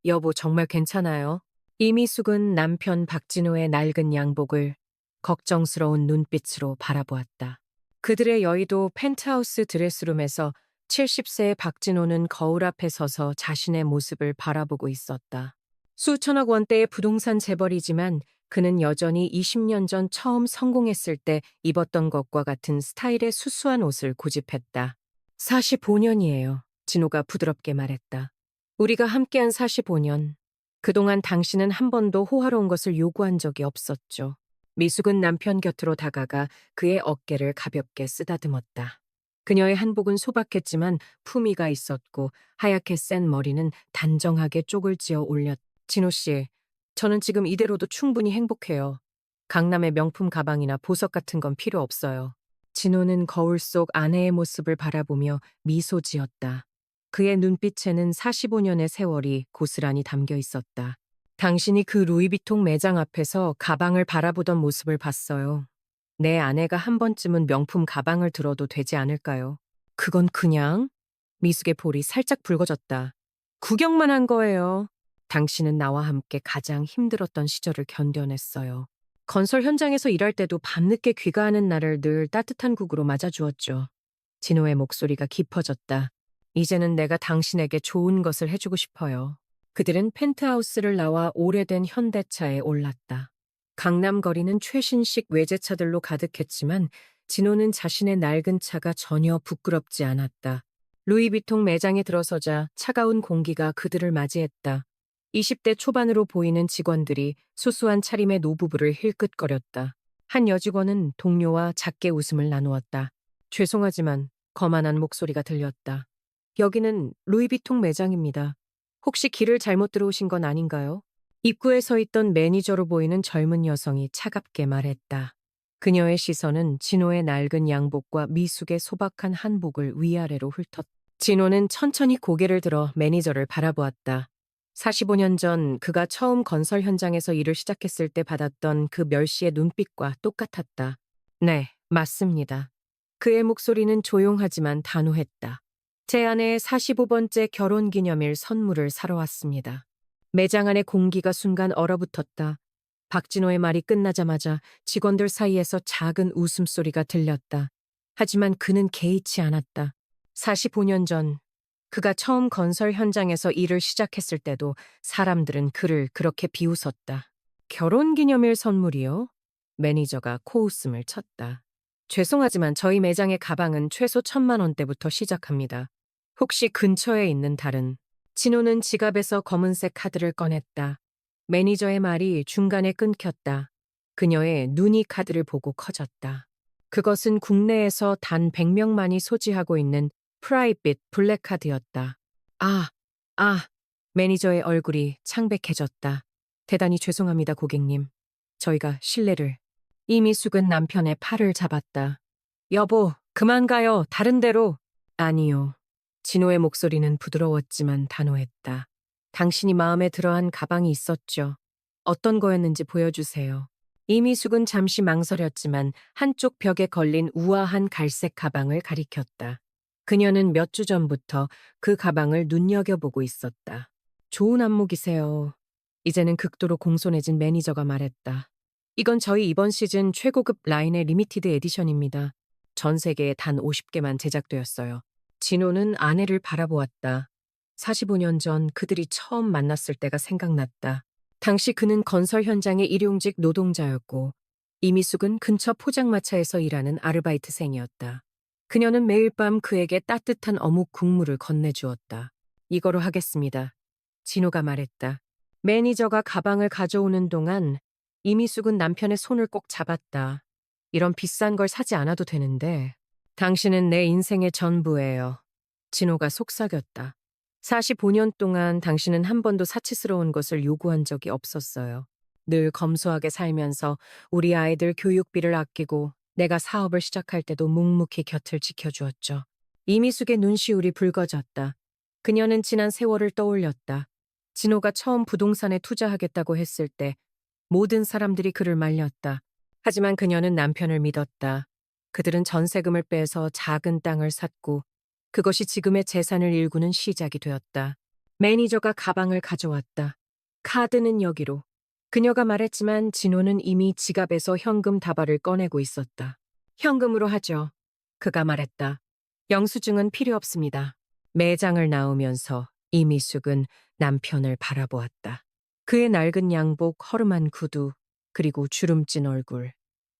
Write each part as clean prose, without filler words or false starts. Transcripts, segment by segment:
여보, 정말 괜찮아요? 이미숙은 남편 박진호의 낡은 양복을 걱정스러운 눈빛으로 바라보았다. 그들의 여의도 펜트하우스 드레스룸에서 70세의 박진호는 거울 앞에 서서 자신의 모습을 바라보고 있었다. 수천억 원대의 부동산 재벌이지만 그는 여전히 20년 전 처음 성공했을 때 입었던 것과 같은 스타일의 수수한 옷을 고집했다. 45년이에요. 진호가 부드럽게 말했다. 우리가 함께한 45년. 그동안 당신은 한 번도 호화로운 것을 요구한 적이 없었죠. 미숙은 남편 곁으로 다가가 그의 어깨를 가볍게 쓰다듬었다. 그녀의 한복은 소박했지만 품위가 있었고 하얗게 센 머리는 단정하게 쪽을 지어 올렸다. 진호 씨, 저는 지금 이대로도 충분히 행복해요. 강남의 명품 가방이나 보석 같은 건 필요 없어요. 진호는 거울 속 아내의 모습을 바라보며 미소 지었다. 그의 눈빛에는 45년의 세월이 고스란히 담겨 있었다. 당신이 그 루이비통 매장 앞에서 가방을 바라보던 모습을 봤어요. 내 아내가 한 번쯤은 명품 가방을 들어도 되지 않을까요? 그건 그냥? 미숙의 볼이 살짝 붉어졌다. 구경만 한 거예요. 당신은 나와 함께 가장 힘들었던 시절을 견뎌냈어요. 건설 현장에서 일할 때도 밤늦게 귀가하는 나를 늘 따뜻한 국으로 맞아주었죠. 진호의 목소리가 깊어졌다. 이제는 내가 당신에게 좋은 것을 해주고 싶어요. 그들은 펜트하우스를 나와 오래된 현대차에 올랐다. 강남 거리는 최신식 외제차들로 가득했지만 진호는 자신의 낡은 차가 전혀 부끄럽지 않았다. 루이비통 매장에 들어서자 차가운 공기가 그들을 맞이했다. 20대 초반으로 보이는 직원들이 수수한 차림의 노부부를 힐끗거렸다. 한 여직원은 동료와 작게 웃음을 나누었다. 죄송하지만 거만한 목소리가 들렸다. 여기는 루이비통 매장입니다. 혹시 길을 잘못 들어오신 건 아닌가요? 입구에 서 있던 매니저로 보이는 젊은 여성이 차갑게 말했다. 그녀의 시선은 진호의 낡은 양복과 미숙의 소박한 한복을 위아래로 훑었다. 진호는 천천히 고개를 들어 매니저를 바라보았다. 45년 전 그가 처음 건설 현장에서 일을 시작했을 때 받았던 그 멸시의 눈빛과 똑같았다. 네, 맞습니다. 그의 목소리는 조용하지만 단호했다. 제 아내의 45번째 결혼기념일 선물을 사러 왔습니다. 매장 안의 공기가 순간 얼어붙었다. 박진호의 말이 끝나자마자 직원들 사이에서 작은 웃음소리가 들렸다. 하지만 그는 개의치 않았다. 45년 전 그가 처음 건설 현장에서 일을 시작했을 때도 사람들은 그를 그렇게 비웃었다. 결혼기념일 선물이요? 매니저가 코웃음을 쳤다. 죄송하지만 저희 매장의 가방은 최소 1,000만 원대부터 시작합니다. 혹시 근처에 있는 다른... 진호는 지갑에서 검은색 카드를 꺼냈다. 매니저의 말이 중간에 끊겼다. 그녀의 눈이 카드를 보고 커졌다. 그것은 국내에서 단 100명만이 소지하고 있는 프라이빗 블랙카드였다. 아, 매니저의 얼굴이 창백해졌다. 대단히 죄송합니다, 고객님. 저희가 신뢰를... 이미숙은 남편의 팔을 잡았다. 여보, 그만 가요. 다른 데로. 아니요. 진호의 목소리는 부드러웠지만 단호했다. 당신이 마음에 들어한 가방이 있었죠. 어떤 거였는지 보여주세요. 이미숙은 잠시 망설였지만 한쪽 벽에 걸린 우아한 갈색 가방을 가리켰다. 그녀는 몇 주 전부터 그 가방을 눈여겨보고 있었다. 좋은 안목이세요. 이제는 극도로 공손해진 매니저가 말했다. 이건 저희 이번 시즌 최고급 라인의 리미티드 에디션입니다. 전 세계에 단 50개만 제작되었어요. 진호는 아내를 바라보았다. 45년 전 그들이 처음 만났을 때가 생각났다. 당시 그는 건설 현장의 일용직 노동자였고 이미숙은 근처 포장마차에서 일하는 아르바이트생이었다. 그녀는 매일 밤 그에게 따뜻한 어묵 국물을 건네주었다. 이거로 하겠습니다. 진호가 말했다. 매니저가 가방을 가져오는 동안 이미숙은 남편의 손을 꼭 잡았다. 이런 비싼 걸 사지 않아도 되는데 당신은 내 인생의 전부예요. 진호가 속삭였다. 45년 동안 당신은 한 번도 사치스러운 것을 요구한 적이 없었어요. 늘 검소하게 살면서 우리 아이들 교육비를 아끼고 내가 사업을 시작할 때도 묵묵히 곁을 지켜주었죠. 이미숙의 눈시울이 붉어졌다. 그녀는 지난 세월을 떠올렸다. 진호가 처음 부동산에 투자하겠다고 했을 때 모든 사람들이 그를 말렸다. 하지만 그녀는 남편을 믿었다. 그들은 전세금을 빼서 작은 땅을 샀고 그것이 지금의 재산을 일구는 시작이 되었다. 매니저가 가방을 가져왔다. 카드는 여기로. 그녀가 말했지만 진호는 이미 지갑에서 현금 다발을 꺼내고 있었다. 현금으로 하죠. 그가 말했다. 영수증은 필요 없습니다. 매장을 나오면서 이미숙은 남편을 바라보았다. 그의 낡은 양복, 허름한 구두, 그리고 주름진 얼굴.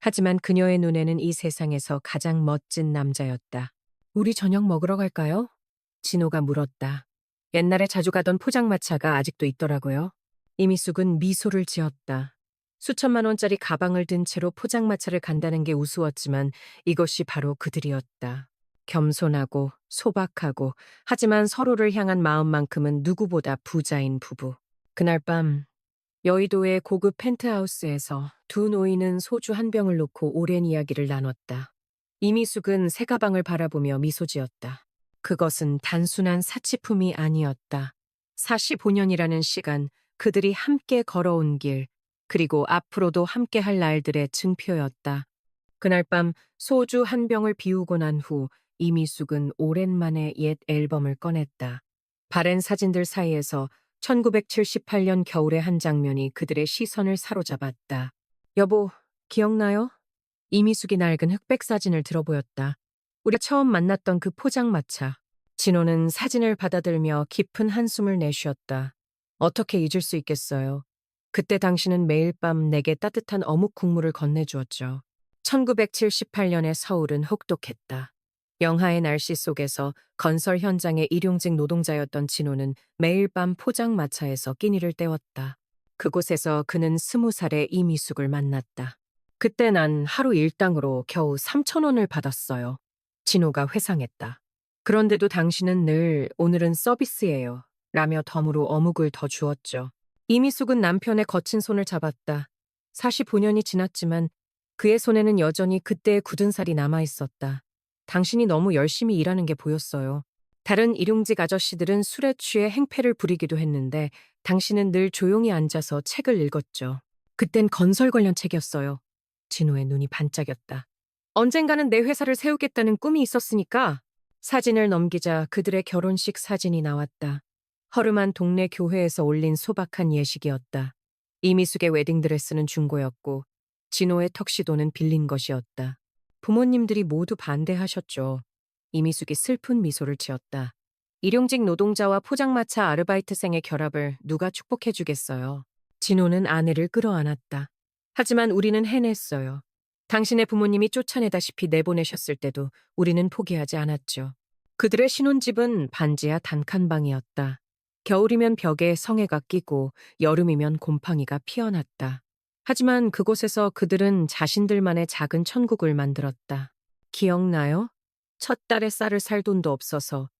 하지만 그녀의 눈에는 이 세상에서 가장 멋진 남자였다. 우리 저녁 먹으러 갈까요? 진호가 물었다. 옛날에 자주 가던 포장마차가 아직도 있더라고요. 이미숙은 미소를 지었다. 수천만 원짜리 가방을 든 채로 포장마차를 간다는 게 우스웠지만 이것이 바로 그들이었다. 겸손하고 소박하고 하지만 서로를 향한 마음만큼은 누구보다 부자인 부부. 그날 밤 여의도의 고급 펜트하우스에서 두 노인은 소주 한 병을 놓고 오랜 이야기를 나눴다. 이미숙은 새 가방을 바라보며 미소 지었다. 그것은 단순한 사치품이 아니었다. 45년이라는 시간, 그들이 함께 걸어온 길, 그리고 앞으로도 함께 할 날들의 증표였다. 그날 밤 소주 한 병을 비우고 난 후 이미숙은 오랜만에 옛 앨범을 꺼냈다. 바랜 사진들 사이에서 1978년 겨울의 한 장면이 그들의 시선을 사로잡았다. 여보, 기억나요? 이미숙이 낡은 흑백 사진을 들어보였다. 우리가 처음 만났던 그 포장마차. 진호는 사진을 받아들며 깊은 한숨을 내쉬었다. 어떻게 잊을 수 있겠어요. 그때 당신은 매일 밤 내게 따뜻한 어묵 국물을 건네주었죠. 1978년의 서울은 혹독했다. 영하의 날씨 속에서 건설 현장의 일용직 노동자였던 진호는 매일 밤 포장마차에서 끼니를 때웠다. 그곳에서 그는 20살의 이미숙을 만났다. 그때 난 하루 일당으로 겨우 3,000원을 받았어요. 진호가 회상했다. 그런데도 당신은 늘 오늘은 서비스예요. 라며 덤으로 어묵을 더 주었죠. 이미숙은 남편의 거친 손을 잡았다. 45년이 지났지만 그의 손에는 여전히 그때의 굳은 살이 남아 있었다. 당신이 너무 열심히 일하는 게 보였어요. 다른 일용직 아저씨들은 술에 취해 행패를 부리기도 했는데 당신은 늘 조용히 앉아서 책을 읽었죠. 그땐 건설 관련 책이었어요. 진호의 눈이 반짝였다. 언젠가는 내 회사를 세우겠다는 꿈이 있었으니까. 사진을 넘기자 그들의 결혼식 사진이 나왔다. 허름한 동네 교회에서 올린 소박한 예식이었다. 이미숙의 웨딩드레스는 중고였고 진호의 턱시도는 빌린 것이었다. 부모님들이 모두 반대하셨죠. 이미숙이 슬픈 미소를 지었다. 일용직 노동자와 포장마차 아르바이트생의 결합을 누가 축복해주겠어요. 진호는 아내를 끌어안았다. 하지만 우리는 해냈어요. 당신의 부모님이 쫓아내다시피 내보내셨을 때도 우리는 포기하지 않았죠. 그들의 신혼집은 반지하 단칸방이었다. 겨울이면 벽에 성에가 끼고 여름이면 곰팡이가 피어났다. 하지만 그곳에서 그들은 자신들만의 작은 천국을 만들었다. 기억나요? 첫 달에 쌀을 살 돈도 없어서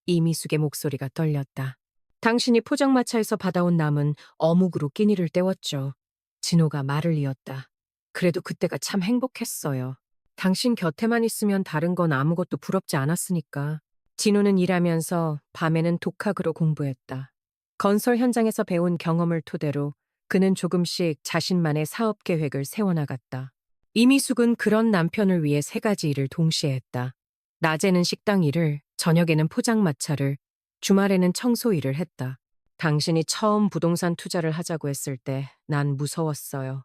이미숙의 목소리가 떨렸다. 당신이 포장마차에서 받아온 남은 어묵으로 끼니를 때웠죠. 진호가 말을 이었다. 그래도 그때가 참 행복했어요. 당신 곁에만 있으면 다른 건 아무것도 부럽지 않았으니까. 진호는 일하면서 밤에는 독학으로 공부했다. 건설 현장에서 배운 경험을 토대로 그는 조금씩 자신만의 사업 계획을 세워나갔다. 이미숙은 그런 남편을 위해 세 가지 일을 동시에 했다. 낮에는 식당 일을, 저녁에는 포장마차를, 주말에는 청소 일을 했다. 당신이 처음 부동산 투자를 하자고 했을 때 난 무서웠어요.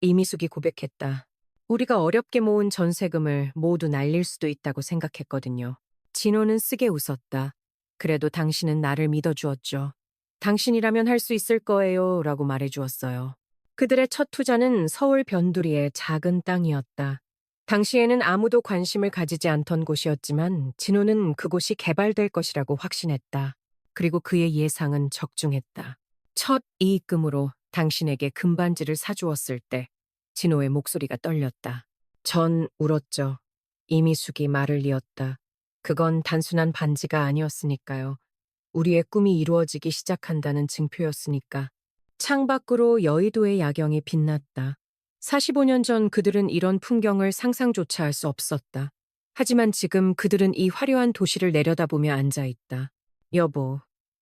이미숙이 고백했다. 우리가 어렵게 모은 전세금을 모두 날릴 수도 있다고 생각했거든요. 진호는 쓰게 웃었다. 그래도 당신은 나를 믿어주었죠. 당신이라면 할 수 있을 거예요 라고 말해주었어요. 그들의 첫 투자는 서울 변두리의 작은 땅이었다. 당시에는 아무도 관심을 가지지 않던 곳이었지만 진호는 그곳이 개발될 것이라고 확신했다. 그리고 그의 예상은 적중했다. 첫 이익금으로 당신에게 금반지를 사주었을 때 진호의 목소리가 떨렸다. 전 울었죠. 이미숙이 말을 이었다. 그건 단순한 반지가 아니었으니까요. 우리의 꿈이 이루어지기 시작한다는 증표였으니까. 창밖으로 여의도의 야경이 빛났다. 45년 전 그들은 이런 풍경을 상상조차 할 수 없었다. 하지만 지금 그들은 이 화려한 도시를 내려다보며 앉아있다. 여보,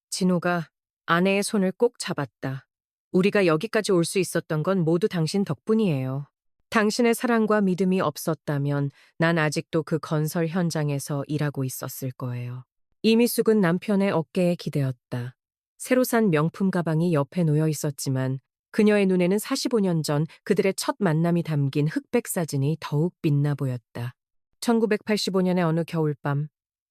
진호가 아내의 손을 꼭 잡았다. 우리가 여기까지 올 수 있었던 건 모두 당신 덕분이에요. 당신의 사랑과 믿음이 없었다면 난 아직도 그 건설 현장에서 일하고 있었을 거예요. 이미숙은 남편의 어깨에 기대었다. 새로 산 명품 가방이 옆에 놓여 있었지만 그녀의 눈에는 45년 전 그들의 첫 만남이 담긴 흑백 사진이 더욱 빛나 보였다. 1985년의 어느 겨울밤,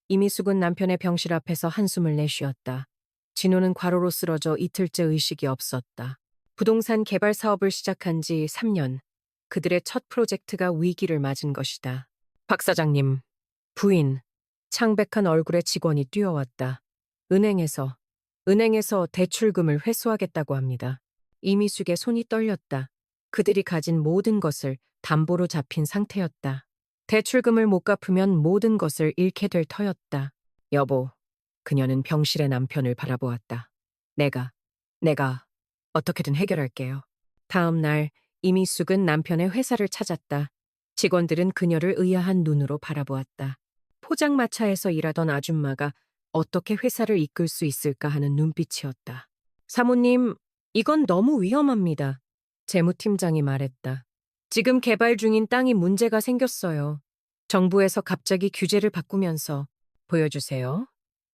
이미숙은 남편의 병실 앞에서 한숨을 내쉬었다. 진호는 과로로 쓰러져 이틀째 의식이 없었다. 부동산 개발 사업을 시작한 지 3년. 그들의 첫 프로젝트가 위기를 맞은 것이다. 박 사장님, 부인, 창백한 얼굴의 직원이 뛰어왔다. 은행에서 대출금을 회수하겠다고 합니다. 이미숙의 손이 떨렸다. 그들이 가진 모든 것을 담보로 잡힌 상태였다. 대출금을 못 갚으면 모든 것을 잃게 될 터였다. 여보, 그녀는 병실의 남편을 바라보았다. 내가 어떻게든 해결할게요. 다음 날 이미숙은 남편의 회사를 찾았다. 직원들은 그녀를 의아한 눈으로 바라보았다. 포장마차에서 일하던 아줌마가 어떻게 회사를 이끌 수 있을까 하는 눈빛이었다. 사모님, 이건 너무 위험합니다. 재무팀장이 말했다. 지금 개발 중인 땅이 문제가 생겼어요. 정부에서 갑자기 규제를 바꾸면서 보여주세요.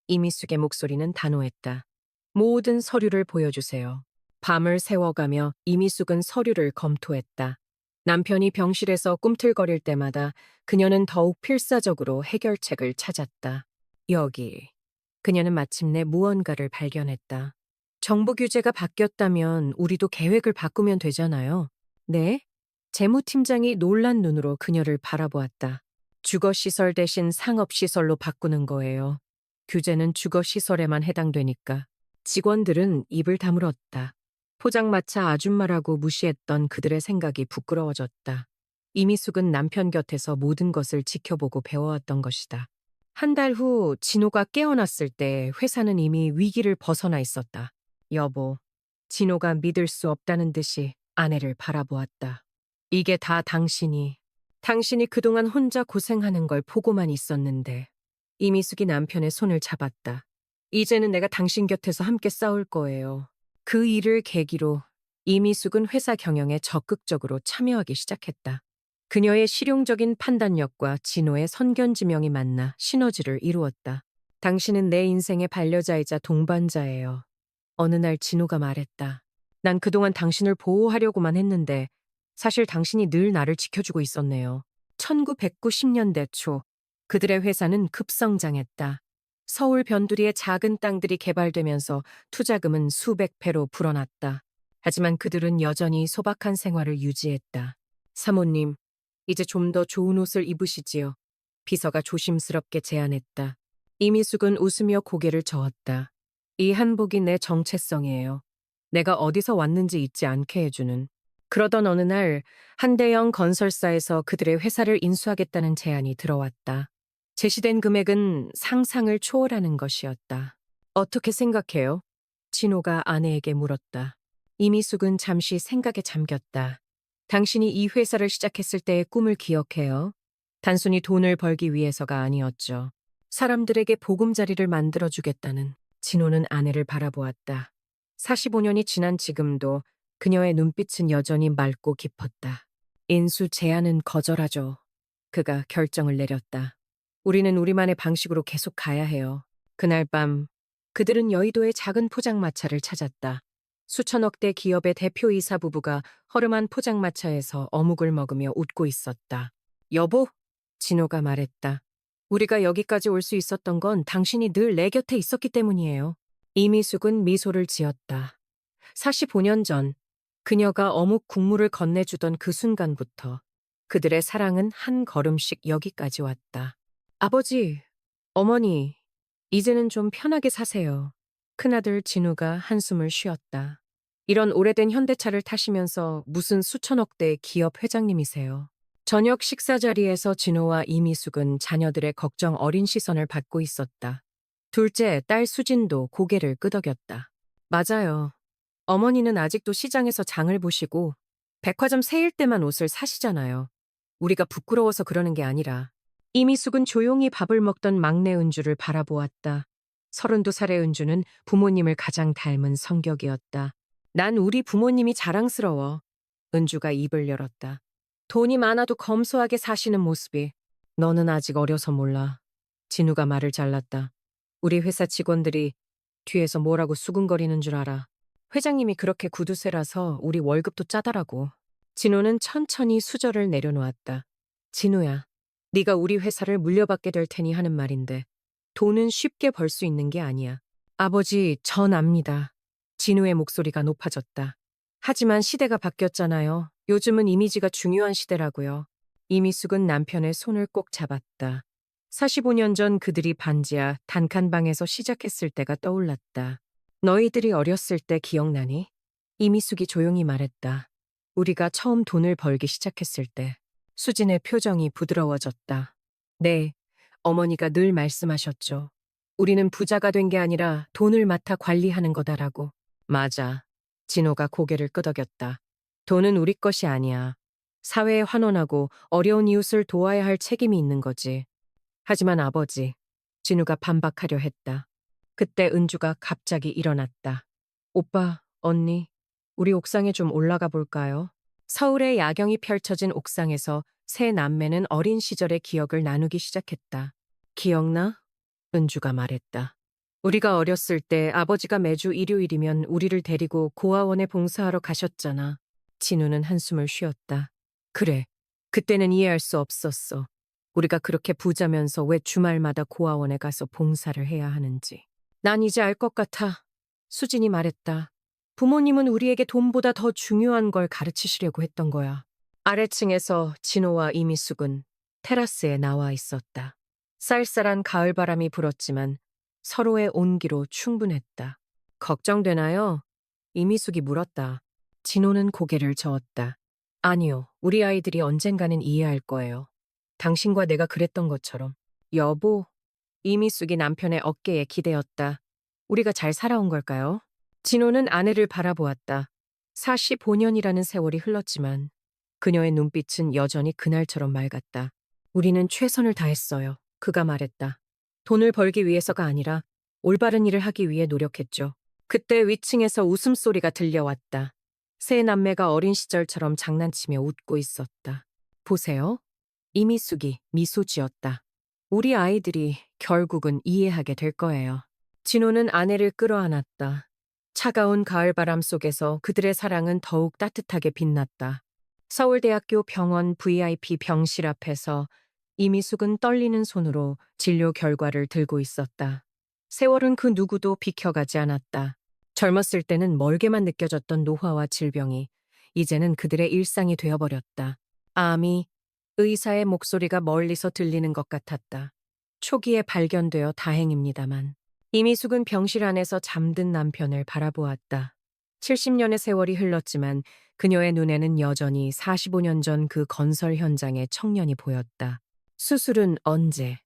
이미숙의 목소리는 단호했다. 모든 서류를 보여주세요. 밤을 새워가며 이미숙은 서류를 검토했다. 남편이 병실에서 꿈틀거릴 때마다 그녀는 더욱 필사적으로 해결책을 찾았다. 여기. 그녀는 마침내 무언가를 발견했다. 정부 규제가 바뀌었다면 우리도 계획을 바꾸면 되잖아요. 네? 재무팀장이 놀란 눈으로 그녀를 바라보았다. 주거시설 대신 상업시설로 바꾸는 거예요. 규제는 주거시설에만 해당되니까. 직원들은 입을 다물었다. 포장마차 아줌마라고 무시했던 그들의 생각이 부끄러워졌다. 이미숙은 남편 곁에서 모든 것을 지켜보고 배워왔던 것이다. 한 달 후 진호가 깨어났을 때 회사는 이미 위기를 벗어나 있었다. 여보, 진호가 믿을 수 없다는 듯이 아내를 바라보았다. 이게 다 당신이 그동안 혼자 고생하는 걸 보고만 있었는데. 이미숙이 남편의 손을 잡았다. 이제는 내가 당신 곁에서 함께 싸울 거예요. 그 일을 계기로 이미숙은 회사 경영에 적극적으로 참여하기 시작했다. 그녀의 실용적인 판단력과 진호의 선견지명이 만나 시너지를 이루었다. 당신은 내 인생의 반려자이자 동반자예요. 어느 날 진호가 말했다. 난 그동안 당신을 보호하려고만 했는데 사실 당신이 늘 나를 지켜주고 있었네요. 1990년대 초 그들의 회사는 급성장했다. 서울 변두리의 작은 땅들이 개발되면서 투자금은 수백 배로 불어났다. 하지만 그들은 여전히 소박한 생활을 유지했다. 사모님, 이제 좀 더 좋은 옷을 입으시지요. 비서가 조심스럽게 제안했다. 이미숙은 웃으며 고개를 저었다. 이 한복이 내 정체성이에요. 내가 어디서 왔는지 잊지 않게 해주는. 그러던 어느 날 한대형 건설사에서 그들의 회사를 인수하겠다는 제안이 들어왔다. 제시된 금액은 상상을 초월하는 것이었다. 어떻게 생각해요? 진호가 아내에게 물었다. 이미숙은 잠시 생각에 잠겼다. 당신이 이 회사를 시작했을 때의 꿈을 기억해요. 단순히 돈을 벌기 위해서가 아니었죠. 사람들에게 보금자리를 만들어주겠다는. 진호는 아내를 바라보았다. 45년이 지난 지금도 그녀의 눈빛은 여전히 맑고 깊었다. 인수 제안은 거절하죠. 그가 결정을 내렸다. 우리는 우리만의 방식으로 계속 가야 해요. 그날 밤 그들은 여의도의 작은 포장마차를 찾았다. 수천억 대 기업의 대표이사 부부가 허름한 포장마차에서 어묵을 먹으며 웃고 있었다. 여보, 진호가 말했다. 우리가 여기까지 올 수 있었던 건 당신이 늘 내 곁에 있었기 때문이에요. 이미숙은 미소를 지었다. 45년 전 그녀가 어묵 국물을 건네주던 그 순간부터 그들의 사랑은 한 걸음씩 여기까지 왔다. 아버지, 어머니, 이제는 좀 편하게 사세요. 큰아들 진우가 한숨을 쉬었다. 이런 오래된 현대차를 타시면서 무슨 수천억 대의 기업 회장님이세요. 저녁 식사 자리에서 진호와 이미숙은 자녀들의 걱정 어린 시선을 받고 있었다. 둘째 딸 수진도 고개를 끄덕였다. 맞아요. 어머니는 아직도 시장에서 장을 보시고 백화점 세일 때만 옷을 사시잖아요. 우리가 부끄러워서 그러는 게 아니라. 이미숙은 조용히 밥을 먹던 막내 은주를 바라보았다. 32살의 은주는 부모님을 가장 닮은 성격이었다. 난 우리 부모님이 자랑스러워. 은주가 입을 열었다. 돈이 많아도 검소하게 사시는 모습이. 너는 아직 어려서 몰라. 진우가 말을 잘랐다. 우리 회사 직원들이 뒤에서 뭐라고 수군거리는 줄 알아. 회장님이 그렇게 구두쇠라서 우리 월급도 짜다라고. 진호는 천천히 수저를 내려놓았다. 진호야, 네가 우리 회사를 물려받게 될 테니 하는 말인데 돈은 쉽게 벌 수 있는 게 아니야. 아버지, 전 압니다. 진호의 목소리가 높아졌다. 하지만 시대가 바뀌었잖아요. 요즘은 이미지가 중요한 시대라고요. 이미숙은 남편의 손을 꼭 잡았다. 45년 전 그들이 반지하 단칸방에서 시작했을 때가 떠올랐다. 너희들이 어렸을 때 기억나니? 이미숙이 조용히 말했다. 우리가 처음 돈을 벌기 시작했을 때. 수진의 표정이 부드러워졌다. 네, 어머니가 늘 말씀하셨죠. 우리는 부자가 된 게 아니라 돈을 맡아 관리하는 거다라고. 맞아. 진호가 고개를 끄덕였다. 돈은 우리 것이 아니야. 사회에 환원하고 어려운 이웃을 도와야 할 책임이 있는 거지. 하지만 아버지, 진우가 반박하려 했다. 그때 은주가 갑자기 일어났다. 오빠, 언니, 우리 옥상에 좀 올라가 볼까요? 서울의 야경이 펼쳐진 옥상에서 세 남매는 어린 시절의 기억을 나누기 시작했다. 기억나? 은주가 말했다. 우리가 어렸을 때 아버지가 매주 일요일이면 우리를 데리고 고아원에 봉사하러 가셨잖아. 진우는 한숨을 쉬었다. 그래, 그때는 이해할 수 없었어. 우리가 그렇게 부자면서 왜 주말마다 고아원에 가서 봉사를 해야 하는지. 난 이제 알 것 같아. 수진이 말했다. 부모님은 우리에게 돈보다 더 중요한 걸 가르치시려고 했던 거야. 아래층에서 진호와 이미숙은 테라스에 나와 있었다. 쌀쌀한 가을바람이 불었지만 서로의 온기로 충분했다. 걱정되나요? 이미숙이 물었다. 진호는 고개를 저었다. 아니요, 우리 아이들이 언젠가는 이해할 거예요. 당신과 내가 그랬던 것처럼. 여보, 이미숙이 남편의 어깨에 기대었다. 우리가 잘 살아온 걸까요? 진호는 아내를 바라보았다. 45년이라는 세월이 흘렀지만 그녀의 눈빛은 여전히 그날처럼 맑았다. 우리는 최선을 다했어요. 그가 말했다. 돈을 벌기 위해서가 아니라 올바른 일을 하기 위해 노력했죠. 그때 위층에서 웃음소리가 들려왔다. 세 남매가 어린 시절처럼 장난치며 웃고 있었다. 보세요. 이미숙이 미소 지었다. 우리 아이들이 결국은 이해하게 될 거예요. 진호는 아내를 끌어안았다. 차가운 가을바람 속에서 그들의 사랑은 더욱 따뜻하게 빛났다. 서울대학교 병원 VIP 병실 앞에서 이미숙은 떨리는 손으로 진료 결과를 들고 있었다. 세월은 그 누구도 비켜가지 않았다. 젊었을 때는 멀게만 느껴졌던 노화와 질병이 이제는 그들의 일상이 되어버렸다. 암이 의사의 목소리가 멀리서 들리는 것 같았다. 초기에 발견되어 다행입니다만. 이미숙은 병실 안에서 잠든 남편을 바라보았다. 70년의 세월이 흘렀지만 그녀의 눈에는 여전히 45년 전 그 건설 현장의 청년이 보였다. 수술은 언제?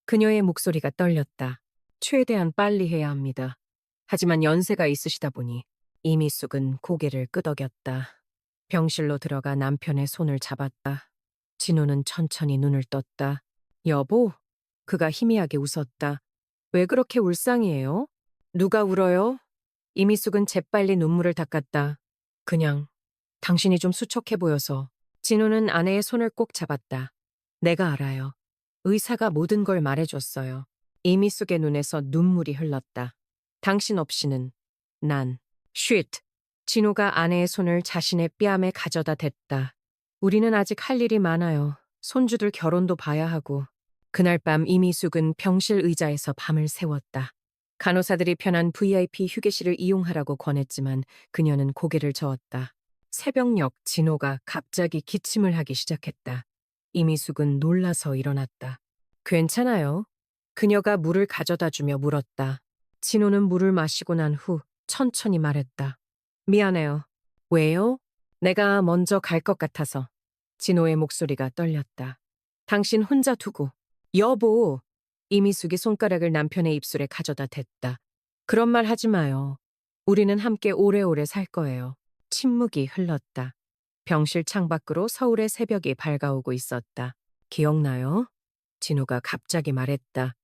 그녀의 목소리가 떨렸다. 최대한 빨리 해야 합니다. 하지만 연세가 있으시다 보니 이미숙은 고개를 끄덕였다. 병실로 들어가 남편의 손을 잡았다. 진호는 천천히 눈을 떴다. 여보? 그가 희미하게 웃었다. 왜 그렇게 울상이에요? 누가 울어요? 이미숙은 재빨리 눈물을 닦았다. 그냥 당신이 좀 수척해 보여서. 진호는 아내의 손을 꼭 잡았다. 내가 알아요. 의사가 모든 걸 말해줬어요. 이미숙의 눈에서 눈물이 흘렀다. 당신 없이는 난. 쉿. 진호가 아내의 손을 자신의 뺨에 가져다 댔다. 우리는 아직 할 일이 많아요. 손주들 결혼도 봐야 하고. 그날 밤 이미숙은 병실 의자에서 밤을 새웠다. 간호사들이 편한 VIP 휴게실을 이용하라고 권했지만 그녀는 고개를 저었다. 새벽녘 진호가 갑자기 기침을 하기 시작했다. 이미숙은 놀라서 일어났다. 괜찮아요? 그녀가 물을 가져다 주며 물었다. 진호는 물을 마시고 난 후 천천히 말했다. 미안해요. 왜요? 내가 먼저 갈 것 같아서. 진호의 목소리가 떨렸다. 당신 혼자 두고. 여보! 이미숙이 손가락을 남편의 입술에 가져다 댔다. 그런 말 하지 마요. 우리는 함께 오래오래 살 거예요. 침묵이 흘렀다. 병실 창밖으로 서울의 새벽이 밝아오고 있었다. 기억나요? 진호가 갑자기 말했다.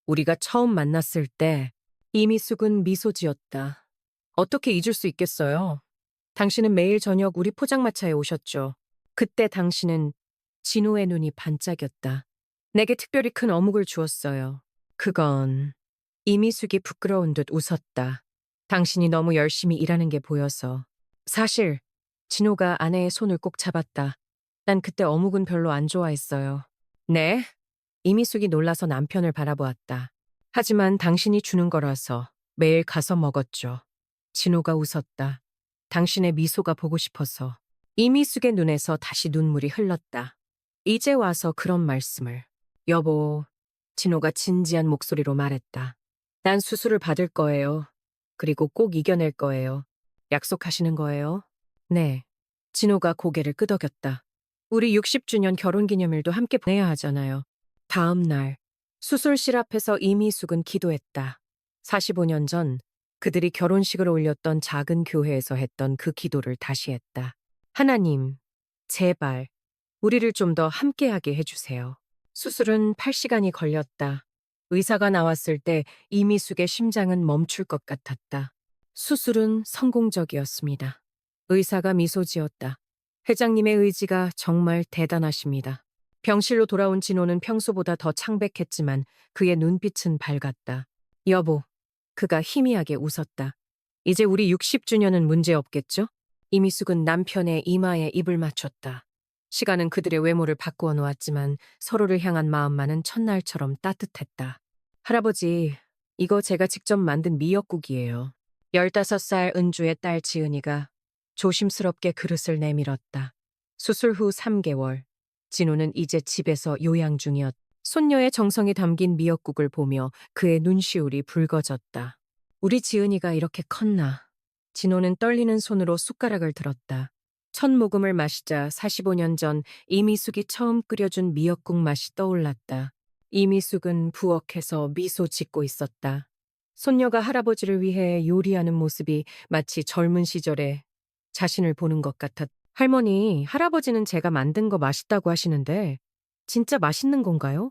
우리가 처음 만났을 때 이미숙은 미소 지었다. 어떻게 잊을 수 있겠어요? 당신은 매일 저녁 우리 포장마차에 오셨죠. 그때 당신은 진호의 눈이 반짝였다. 내게 특별히 큰 어묵을 주었어요. 그건 이미숙이 부끄러운 듯 웃었다. 당신이 너무 열심히 일하는 게 보여서. 사실 진호가 아내의 손을 꼭 잡았다. 난 그때 어묵은 별로 안 좋아했어요. 네? 이미숙이 놀라서 남편을 바라보았다. 하지만 당신이 주는 거라서 매일 가서 먹었죠. 진호가 웃었다. 당신의 미소가 보고 싶어서. 이미숙의 눈에서 다시 눈물이 흘렀다. 이제 와서 그런 말씀을. 여보, 진호가 진지한 목소리로 말했다. 난 수술을 받을 거예요. 그리고 꼭 이겨낼 거예요. 약속하시는 거예요? 네. 진호가 고개를 끄덕였다. 우리 60주년 결혼기념일도 함께 보내야 하잖아요. 다음 날, 수술실 앞에서 이미숙은 기도했다. 45년 전 그들이 결혼식을 올렸던 작은 교회에서 했던 그 기도를 다시 했다. 하나님, 제발 우리를 좀 더 함께하게 해주세요. 수술은 8시간이 걸렸다. 의사가 나왔을 때 이미숙의 심장은 멈출 것 같았다. 수술은 성공적이었습니다. 의사가 미소 지었다. 회장님의 의지가 정말 대단하십니다. 병실로 돌아온 진호는 평소보다 더 창백했지만 그의 눈빛은 밝았다. 여보, 그가 희미하게 웃었다. 이제 우리 60주년은 문제없겠죠? 이미숙은 남편의 이마에 입을 맞췄다. 시간은 그들의 외모를 바꾸어 놓았지만 서로를 향한 마음만은 첫날처럼 따뜻했다. 할아버지, 이거 제가 직접 만든 미역국이에요. 15살 은주의 딸 지은이가 조심스럽게 그릇을 내밀었다. 수술 후 3개월, 진호는 이제 집에서 요양 중이었다. 손녀의 정성이 담긴 미역국을 보며 그의 눈시울이 붉어졌다. 우리 지은이가 이렇게 컸나. 진호는 떨리는 손으로 숟가락을 들었다. 첫 모금을 마시자 45년 전 이미숙이 처음 끓여준 미역국 맛이 떠올랐다. 이미숙은 부엌에서 미소 짓고 있었다. 손녀가 할아버지를 위해 요리하는 모습이 마치 젊은 시절에 자신을 보는 것 같았다. 할머니, 할아버지는 제가 만든 거 맛있다고 하시는데 진짜 맛있는 건가요?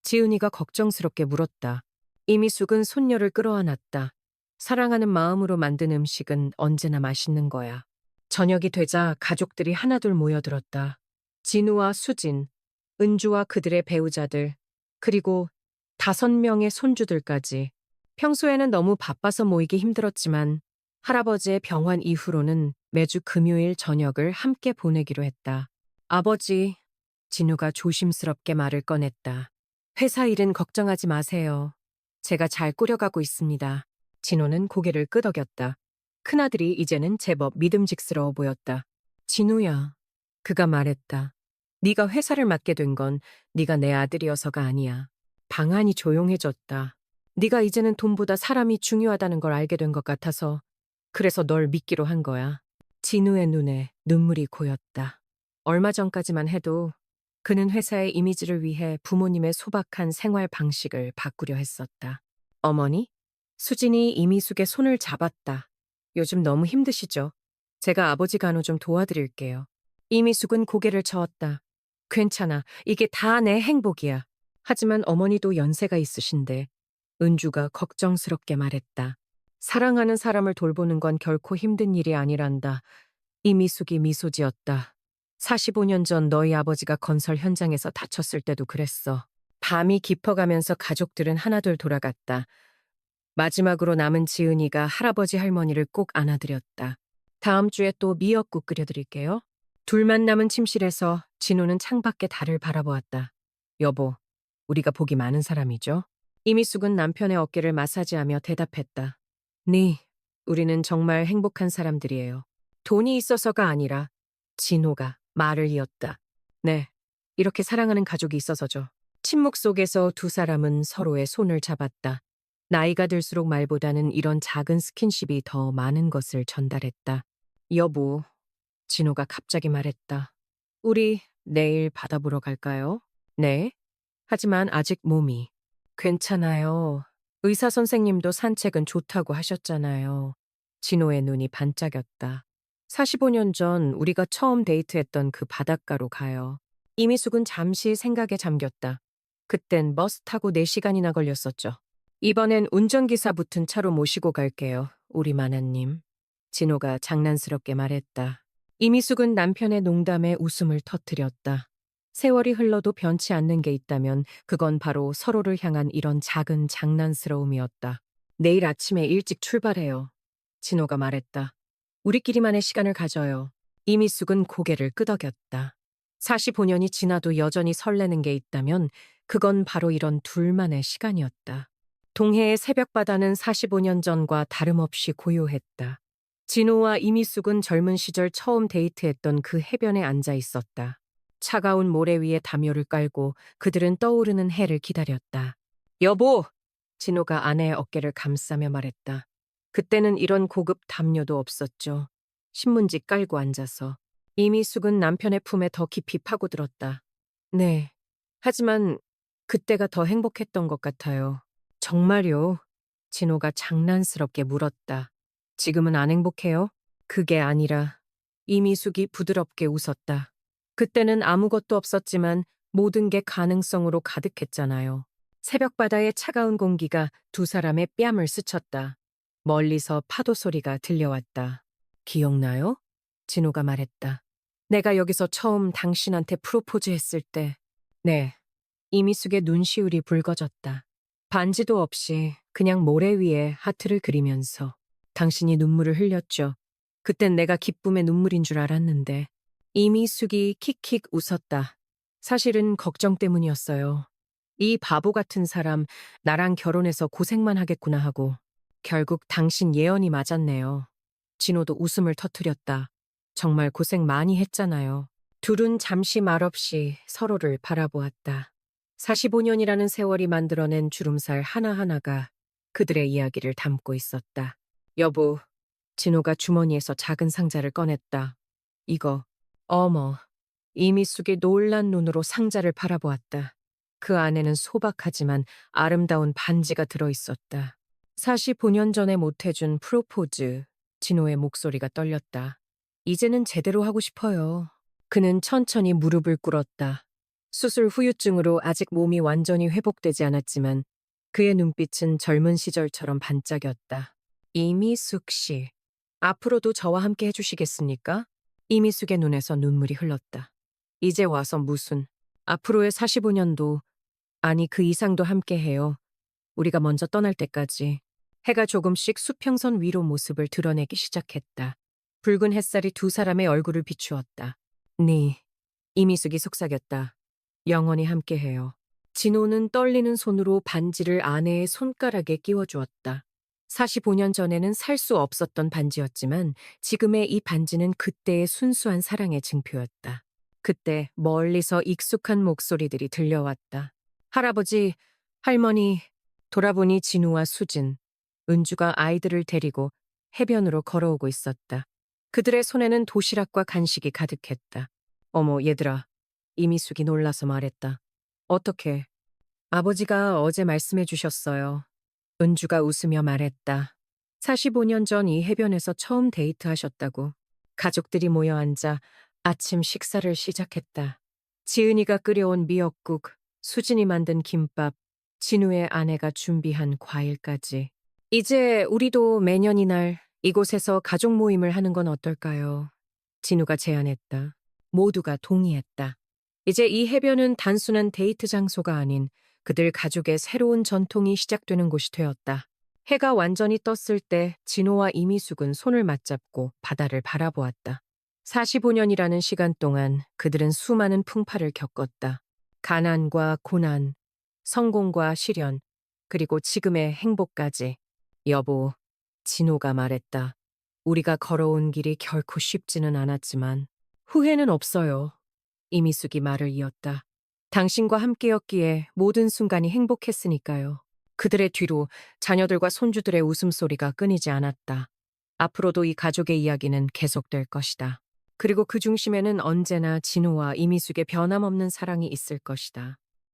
지은이가 걱정스럽게 물었다. 이미숙은 손녀를 끌어안았다. 사랑하는 마음으로 만든 음식은 언제나 맛있는 거야. 저녁이 되자 가족들이 하나둘 모여들었다. 진우와 수진, 은주와 그들의 배우자들, 그리고 5명의 손주들까지. 평소에는 너무 바빠서 모이기 힘들었지만 할아버지의 병환 이후로는 매주 금요일 저녁을 함께 보내기로 했다. 아버지, 진우가 조심스럽게 말을 꺼냈다. 회사 일은 걱정하지 마세요. 제가 잘 꾸려가고 있습니다. 진호는 고개를 끄덕였다. 큰아들이 이제는 제법 믿음직스러워 보였다. 진우야, 그가 말했다. 네가 회사를 맡게 된 건 네가 내 아들이어서가 아니야. 방안이 조용해졌다. 네가 이제는 돈보다 사람이 중요하다는 걸 알게 된 것 같아서 그래서 널 믿기로 한 거야. 진우의 눈에 눈물이 고였다. 얼마 전까지만 해도 그는 회사의 이미지를 위해 부모님의 소박한 생활 방식을 바꾸려 했었다. 어머니? 수진이 이미숙의 손을 잡았다. 요즘 너무 힘드시죠? 제가 아버지 간호 좀 도와드릴게요. 이미숙은 고개를 저었다. 괜찮아. 이게 다 내 행복이야. 하지만 어머니도 연세가 있으신데. 은주가 걱정스럽게 말했다. 사랑하는 사람을 돌보는 건 결코 힘든 일이 아니란다. 이미숙이 미소 지었다. 45년 전 너희 아버지가 건설 현장에서 다쳤을 때도 그랬어. 밤이 깊어가면서 가족들은 하나둘 돌아갔다. 마지막으로 남은 지은이가 할아버지 할머니를 꼭 안아드렸다. 다음 주에 또 미역국 끓여드릴게요. 둘만 남은 침실에서 진호는 창밖에 달을 바라보았다. 여보, 우리가 복이 많은 사람이죠? 이미숙은 남편의 어깨를 마사지하며 대답했다. 네, 우리는 정말 행복한 사람들이에요. 돈이 있어서가 아니라 진호가 말을 이었다. 네, 이렇게 사랑하는 가족이 있어서죠. 침묵 속에서 두 사람은 서로의 손을 잡았다. 나이가 들수록 말보다는 이런 작은 스킨십이 더 많은 것을 전달했다. 여보, 진호가 갑자기 말했다. 우리 내일 바다 보러 갈까요? 네. 하지만 아직 몸이. 괜찮아요. 의사 선생님도 산책은 좋다고 하셨잖아요. 진호의 눈이 반짝였다. 45년 전 우리가 처음 데이트했던 그 바닷가로 가요. 이미숙은 잠시 생각에 잠겼다. 그땐 버스 타고 4시간이나 걸렸었죠. 이번엔 운전기사 붙은 차로 모시고 갈게요. 우리 마나님. 진호가 장난스럽게 말했다. 이미숙은 남편의 농담에 웃음을 터뜨렸다. 세월이 흘러도 변치 않는 게 있다면 그건 바로 서로를 향한 이런 작은 장난스러움이었다. 내일 아침에 일찍 출발해요. 진호가 말했다. 우리끼리만의 시간을 가져요. 이미숙은 고개를 끄덕였다. 45년이 지나도 여전히 설레는 게 있다면 그건 바로 이런 둘만의 시간이었다. 동해의 새벽바다는 45년 전과 다름없이 고요했다. 진호와 이미숙은 젊은 시절 처음 데이트했던 그 해변에 앉아 있었다. 차가운 모래 위에 담요를 깔고 그들은 떠오르는 해를 기다렸다. 여보! 진호가 아내의 어깨를 감싸며 말했다. 그때는 이런 고급 담요도 없었죠. 신문지 깔고 앉아서. 이미숙은 남편의 품에 더 깊이 파고들었다. 네. 하지만 그때가 더 행복했던 것 같아요. 정말요? 진호가 장난스럽게 물었다. 지금은 안 행복해요? 그게 아니라 이미숙이 부드럽게 웃었다. 그때는 아무것도 없었지만 모든 게 가능성으로 가득했잖아요. 새벽바다의 차가운 공기가 두 사람의 뺨을 스쳤다. 멀리서 파도 소리가 들려왔다. 기억나요? 진호가 말했다. 내가 여기서 처음 당신한테 프로포즈 했을 때. 네. 이미숙의 눈시울이 붉어졌다. 반지도 없이 그냥 모래 위에 하트를 그리면서 당신이 눈물을 흘렸죠. 그땐 내가 기쁨의 눈물인 줄 알았는데. 이미숙이 킥킥 웃었다. 사실은 걱정 때문이었어요. 이 바보 같은 사람 나랑 결혼해서 고생만 하겠구나 하고 결국 당신 예언이 맞았네요. 진호도 웃음을 터뜨렸다. 정말 고생 많이 했잖아요. 둘은 잠시 말없이 서로를 바라보았다. 45년이라는 세월이 만들어낸 주름살 하나하나가 그들의 이야기를 담고 있었다. 여보, 진호가 주머니에서 작은 상자를 꺼냈다. 이거, 어머, 이미숙이 놀란 눈으로 상자를 바라보았다. 그 안에는 소박하지만 아름다운 반지가 들어있었다. 45년 전에 못해준 프로포즈. 진호의 목소리가 떨렸다. 이제는 제대로 하고 싶어요. 그는 천천히 무릎을 꿇었다. 수술 후유증으로 아직 몸이 완전히 회복되지 않았지만 그의 눈빛은 젊은 시절처럼 반짝였다. 이미숙 씨, 앞으로도 저와 함께 해주시겠습니까? 이미숙의 눈에서 눈물이 흘렀다. 이제 와서 무슨, 앞으로의 45년도, 아니 그 이상도 함께 해요. 우리가 먼저 떠날 때까지. 해가 조금씩 수평선 위로 모습을 드러내기 시작했다. 붉은 햇살이 두 사람의 얼굴을 비추었다. 네, 이미숙이 속삭였다. 영원히 함께해요. 진호는 떨리는 손으로 반지를 아내의 손가락에 끼워주었다. 45년 전에는 살 수 없었던 반지였지만 지금의 이 반지는 그때의 순수한 사랑의 증표였다. 그때 멀리서 익숙한 목소리들이 들려왔다. 할아버지, 할머니, 돌아보니 진우와 수진, 은주가 아이들을 데리고 해변으로 걸어오고 있었다. 그들의 손에는 도시락과 간식이 가득했다. 어머, 얘들아. 이미숙이 놀라서 말했다. 어떻게? 아버지가 어제 말씀해 주셨어요. 은주가 웃으며 말했다. 45년 전 이 해변에서 처음 데이트하셨다고. 가족들이 모여 앉아 아침 식사를 시작했다. 지은이가 끓여온 미역국, 수진이 만든 김밥, 진우의 아내가 준비한 과일까지. 이제 우리도 매년 이날 이곳에서 가족 모임을 하는 건 어떨까요? 진우가 제안했다. 모두가 동의했다. 이제 이 해변은 단순한 데이트 장소가 아닌 그들 가족의 새로운 전통이 시작되는 곳이 되었다. 해가 완전히 떴을 때 진호와 이미숙은 손을 맞잡고 바다를 바라보았다. 45년이라는 시간 동안 그들은 수많은 풍파를 겪었다. 가난과 고난, 성공과 시련, 그리고 지금의 행복까지. 여보, 진호가 말했다. 우리가 걸어온 길이 결코 쉽지는 않았지만 후회는 없어요. 이미숙이 말을 이었다. 당신과 함께였기에 모든 순간이 행복했으니까요. 그들의 뒤로 자녀들과 손주들의 웃음소리가 끊이지 않았다. 앞으로도 이 가족의 이야기는 계속될 것이다. 그리고 그 중심에는 언제나 진호와 이미숙의 변함없는 사랑이 있을 것이다.